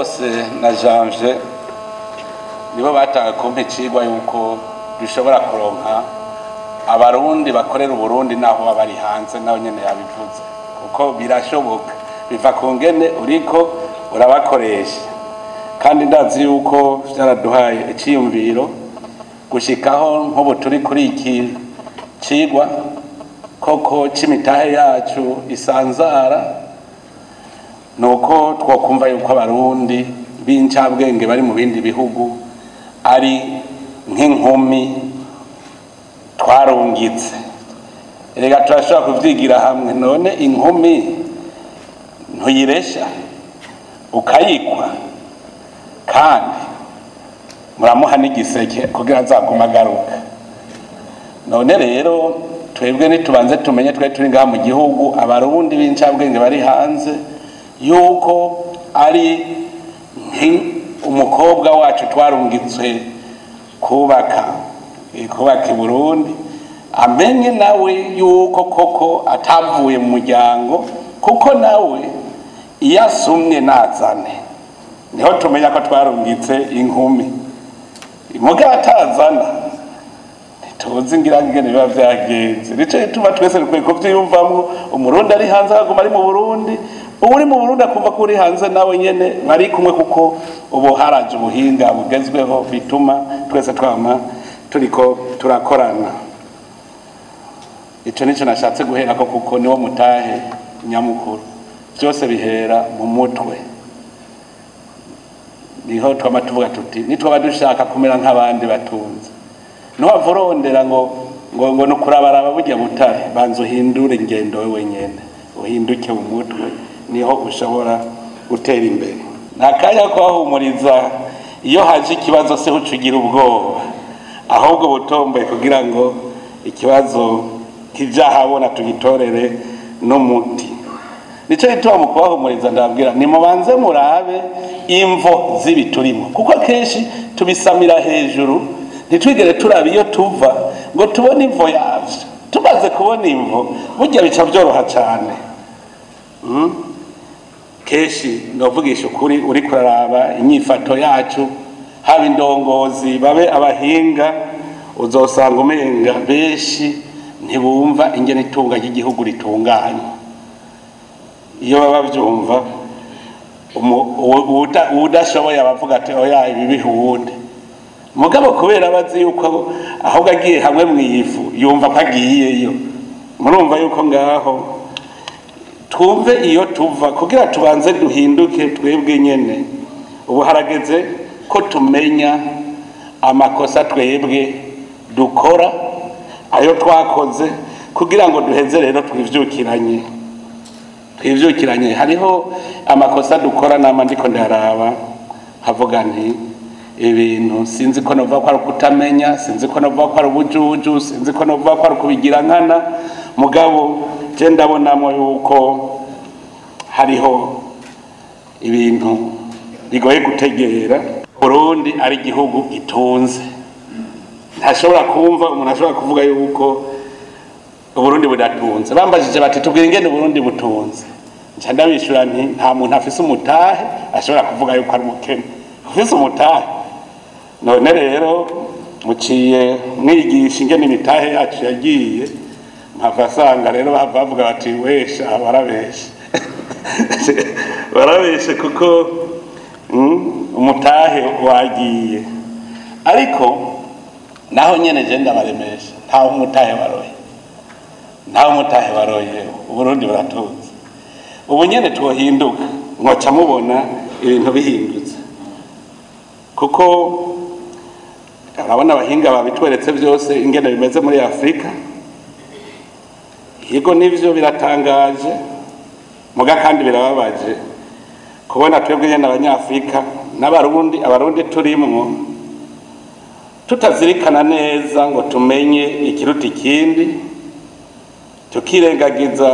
bose na Janvier nibo batanga kumpa icigwa yuko dushobora kuronka abarundi bakorera Uburundi naho bari hanze naho nyene yabivuze kuko birashoboka biva ku ngene uriko urabakoresha kandi ndazi yuko byaraduhaye iciyumviro gushikaho nk'ubu turi kuri iki cigwa koko c'imitahe yacu isanzara nuko twokumva yuko abarundi b'incabwenge bari mu bindi bihugu ari nk'inkumi twarungitse erega turashobora kuvyigira hamwe none inkumi ntuyiresha ukayikwa kandi muramuha n'igiseke kugira azaguma agaruka none rero twebwe nitubanze tumenye twe turi ngaha mu gihugu abarundi b'incabwenge bari hanze yuko ari umukobwa wacu twarungitswe kubaka i Burundi amenye nawe yuko koko atavuye mu muryango kuko nawe iyo asumye nazane niho tumenya ko twarungitse inkumi muga atazana tuzi ngira ngene biba vyagenze nico ituma twese rukwiye kuvyiyumvamwo umurundi ari hanze aguma ari mu Burundi uri mu Burundi akumva ko uri hanze nawe nyene bari kumwe kuko ubu haraje ubuhinga bugezweho bituma twese twama turiko turakorana ico nico nashatse guhera ko kuko niwo mutahe nyamukuru byose bihera mu mutwe niho twama tuvuga tuti nitwaba dushaka kumera nk'abandi batunze ntiwavorondera ngo nukurabaraba burya butare banza uhindure ingendo wewe nyene uhinduke mu mutwe niho ushobora gutera imbere nakanya kwahumuriza iyo haje ikibazo se ucugira ubwoba ahubwo butomboye kugira ngo ikibazo kijahabona tugitorere n'umuti nico gituma mu kubahumuriza ndabwira nimubanze murabe imvo z'ibiturimo kuko kenshi tubisamira hejuru ntitwigere turaba iyo tuva ngo tubone imvo yavyo tumaze kubona imvo burya bica byoroha cyane keshi novugisha ukuri uri kuraraba inyifato yacu haba indongozi babe abahinga uzosanga umenga benshi ntibumva ingene itunga ry'igihugu ritunganye iyo baba byumva udashoboye abavuga ati oya ibi bihundi mugabo kubera bazi yuko ahubwo agiye hamwe mwifu yumva ko agiyeyo murumva yuko ngaho twumve iyo tuva kugira tubanze duhinduke twebwe nyene ubu harageze ko tumenya amakosa twebwe dukora ayo twakoze kugira ngo duheze rero twivyukiranye hariho amakosa dukora nama ndiko ndaraba havuga nti ibintu sinzi ko nova ko ari kutamenya sinzi ko nova ko ari ubujuju sinzi ko nova ko ari kubigira nkana mugabo je ndabonamo yuko hariho ibintu bigoye gutegera Burundi ari igihugu gitunze ntashobora kumva umuntu ashobora kuvuga yuko Burundi budatunze bambajije bati tubwire ingene Burundi butunze nca ndabishura nti nta muntu afise umutahe ashobora kuvuga yuko ari mukene afise umutahe none rero muciye mwigisha ingene imitahe yacu yagiye mpavasanga rero bavuga bati wesha barabeshe kuko umutahe wagiye ariko naho nyene je ndabaremesha ntaho umutahe baroye Uburundi buratunze ubu nyene twohinduka mwoca mubona ibintu bihindutse kuko abana abahinga babitweretse byose ingene bimeze muri Afrika yego nivyo biratangaje muga kandi birababaje kubona twebwe nyene abanyafrika abarundi turimwo tutazirikana neza ngo tumenye ikiruta ikindi tukirengagiza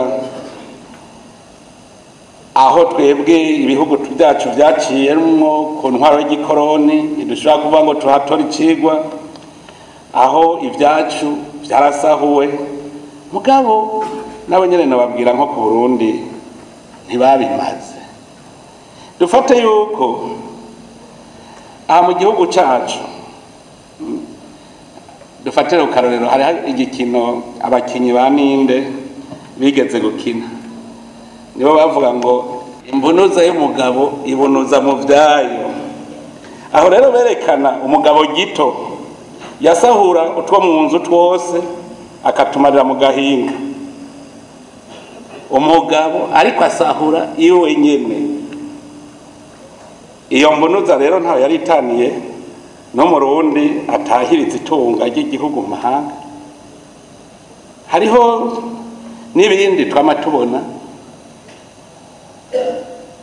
aho twebwe ibihugu byacu byaciyemwo ku ntwaro y'igikoroni ntidushobora kuvuga ngo tuhatora icigwa aho ibyacu byarasahuwe mugabo nabo nyene nababwira nko ku Burundi ntibabimaze dufate yuko aha mu gihugu cacu dufatire ukarorero hari igikino abakinyi ba ninde bigeze gukina nibo bavuga ngo imbunuza y'umugabo ibunuza mu vyayo. Aho rero berekana umugabo gito yasahura utwo mu nzu twose akatumarira mu gahinga, umugabo ariko asahura iwe nyene. Iyo mbunuza rero ntaho yari itaniye no mu Rundi atahiriza itunga ry'igihugu mu mahanga. Hariho n'ibindi twama tubona,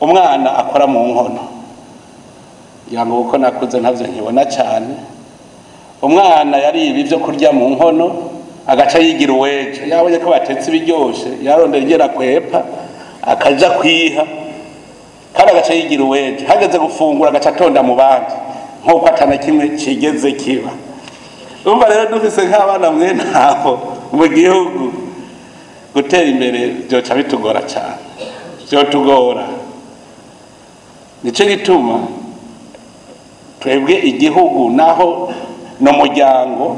umwana akora mu nkono yango uko nakuze ntavyo nkibona cyane. Umwana yari ibi byo kurya mu nkono agaca yigira uweje, yabonye ko batetse ibiryoshe yarondera igera kwepa akaja kwiha kandi agaca yigira uweje, hageze gufungura agaca atonda mu bandi nkuko atana kimwe kigeze kiba. Umva rero dufise nk'abana mwe ntaho mu gihugu gutera imbere byoca bitugora cyane, byo tugora. Nico gituma twebwe igihugu naho no muryango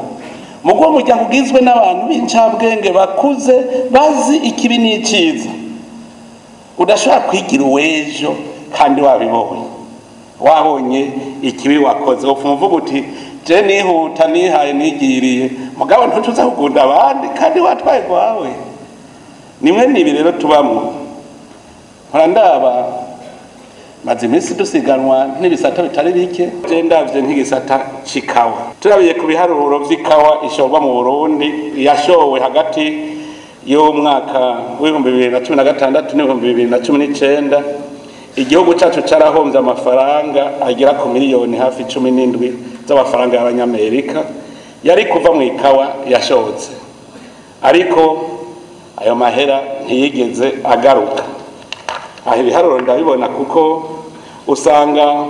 mugo muryango ugizwe n'abantu b'incabwenge bakuze bazi ikibi n'iciza, udashobora kwigira uwejo kandi wabonye ikibi wakoze ufuma uvuga uti je nihuta nihaye nigiriye mugabo ntutuza kugunda abandi kandi watwaye kwawe. Nimwe nibi rero tubamwe nkora ndaba maze iminsi dusiganwa n'ibisata bitari bike. Je ndavye nk'igisata c'ikawa, turabiye ku biharuro vy'ikawa ishorwa mu Burundi yashowe hagati y'umwaka w'2016 n'2019. Igihugu cyacu carahombye amafaranga agera ku miliyoni hafi 17 z'amafaranga y'abanyamerika yari kuva mu ikawa yashotse, ariko ayo mahera ntiyigeze agaruka. Aho ibiharuro ndabibona kuko usanga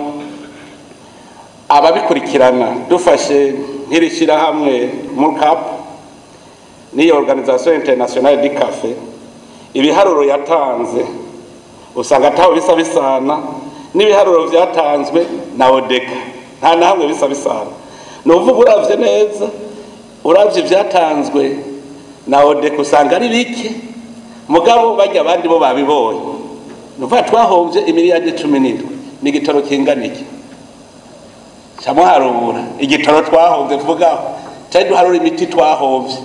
ababikurikirana dufashe nk'irishira hamwe MUCAP ni Organisation Internationale du Café, ibiharuro yatanze usanga ataho bisa bisana n'ibiharuro vyatanzwe na ODECA, nta nahamwe bisa bisana. Nuvuga uravye neza, uravye vyatanzwe na ODECA usanga ari bike, mugabo bajya abandi bo babibonye. Nuvuga twahomvye imiliyardi 17 n'igitoro kingana iki camuharura igitoro twahomvye tuvugaho cyari duharura imiti twahomvye.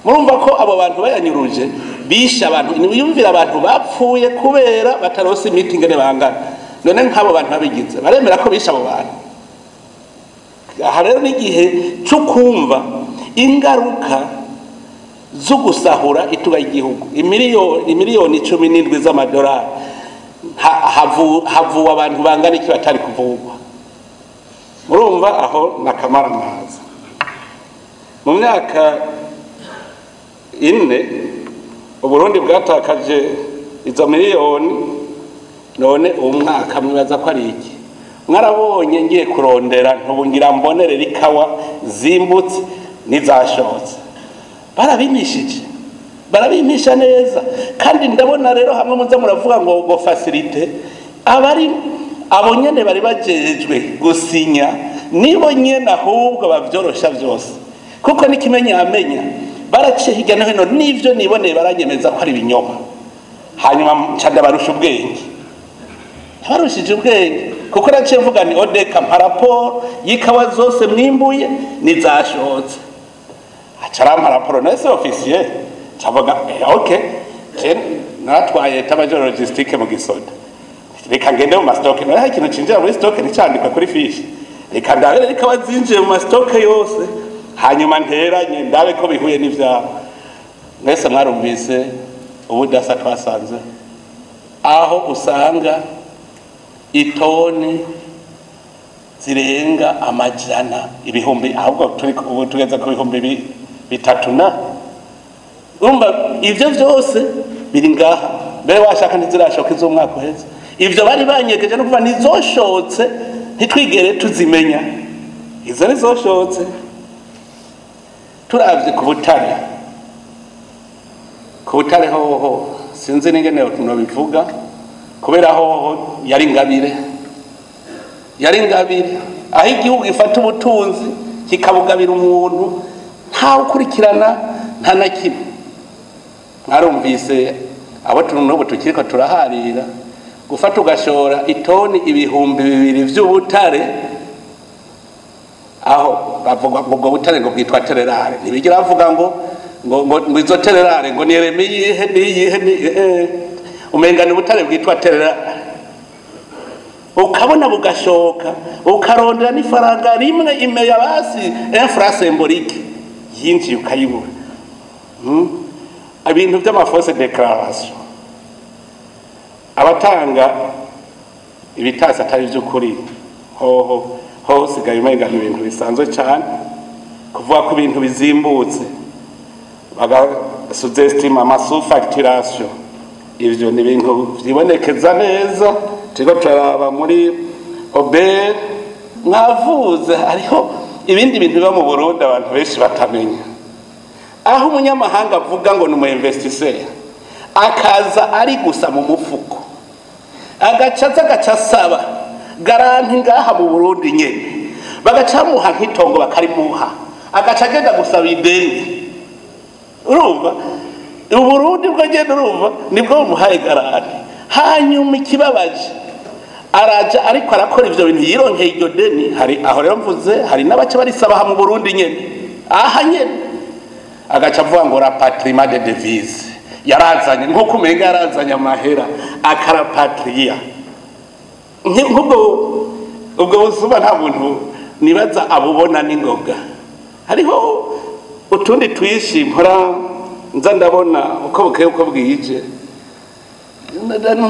Murumva ko abo bantu bayanyuruje bisha abantu, niyumvira abantu bapfuye kubera batarose imiti ngene bangana. None nk'abo bantu babigize baremera ko bisha abo bantu. Aha rero n'igihe cyo kumva ingaruka zo gusahura ituga y'igihugu imiliyoni 17 z'amadolari. Havuwe abantu bangana iki batari kuvugwa. Murumva aho nakamara maza mu myaka 4 Uburundi bwatakaje izo miliyoni. None umwaka mwibaza ko ari iki? Mwarabonye ngiye kurondera ntubungira mbonere rikawa zimbutse nizashotse, barabimisha neza. Kandi ndabona rero hamwe muza muravuga ngo facilite abari abo nyene bari bajejwe gusinya nibo nyene ahubwo bavyorosha byose, kuko nikimenya amenya baraciye hirya no hino n'ivyo niboneye baranyemeza ko ari ibinyoma. Hanyuma canda barusha ubwenge, barushije ubwenge kuko naciye mvuga ni ODECA paraporo y'ikawa zose mwimbuye nizashotse. Acara raporo nese officier cavuga okay natwaye tabajo logistique mu Gisoda, reka ngende mu mastoke naho ikintu cinjira muri stoke nicandika kuri fishi, reka ndabere rikawa zinjiye mu mastoke yose hanyuma nteranye ndabe ko bihuye n'ivya. Nese mwarumvise ubudasa twasanze aho usanga itoni zirenga amajana ibihumbi, ahubwo turi ubu tugeze ku bihumbi 3. Urumva ivyo vyose biri ngaha mbere washaka ntizirashoka izo mwaka uheze. Ivyo bari banyegeje no kuva nizoshotse ntitwigere tuzimenya, izo nizoshotse. Turavye ku butare hoho sinzi n'ingene no bivuga kubera hoho yari ngabire yari ingabire aho igihugu gifata ubutunzi kikabugabira umuntu nta ukurikirana nta na kimwe. Mwarumvise abo n'ubu tukiriko turaharira gufata ugashora itoni 2,000 vy'ubutare, aho bavuga ngo butare ngo bwitwa tererare, ntibigira bavuga ngo izo tererare ngo niremiye niyihe umengana ubutare bwitwa tererare, ukabona bugashoka ukarondera n'ifaranga rimwe imeya basi infra symbolique yinjiye ukayibura. Ibintu by'amafausse déclaration abatanga ibitasi atari by'ukuri ho sigaye umenga ibintu bisanzwe cyane, kuvuga ko ibintu bizimbutse bagasuzestima amasufacturation, ivyo ni ibintu byibonekeza neza. Turiko turaraba muri Ober mwavuze hariho ibindi bintu biba mu Burundi abantu benshi batamenya, aho umunyamahanga avuga ngo ni umu investisseur akaza ari gusa mu mufuko agaca saba garanti ngaha mu Burundi nyene bagacamuha nk'itongo bakarimuha agaca agenda gusaba ideni. Urumva Uburundi bwo nyene urumva nibwo bumuhaye garanti, hanyuma ikibabaje araja ariko arakora ivyo bintu yironkeye iryo deni. Hari aho rero mvuze hari n'abace barisaba mu Burundi nyene aha nyene agaca avuga ngo rapatriement de devise, yarazanye nko kumenga yarazanye amahera akarapatria ubwo busuma nta muntu nibaza abubona n'ingoga. Hariho utundi twishi mpora nza ndabona uko bukeye uko bwije,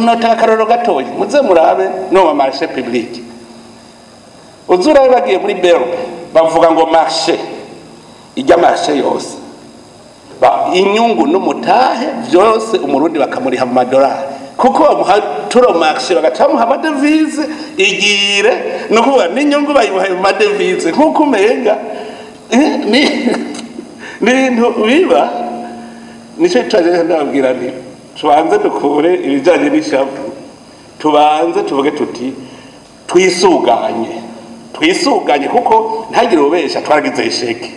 natakaroro gatoyi muze murabe no mu marché public uzurabe bagiye muri Berbe bavuga ngo marché ijya marché yose inyungu n'umutahe byose umurundi bakamuriha mu madolari, kuko turo marché bagacamuha amadevize igire no kuvuga n'inyungu bayimuhaye mu madevize nkuko umenga ni ibintu biba. Nico twaje ndabwira nti tubanze dukure ibijanye n'ishavu, tubanze tuvuge tuti twisuganye kuko ntagire ubesha twaragize isheke.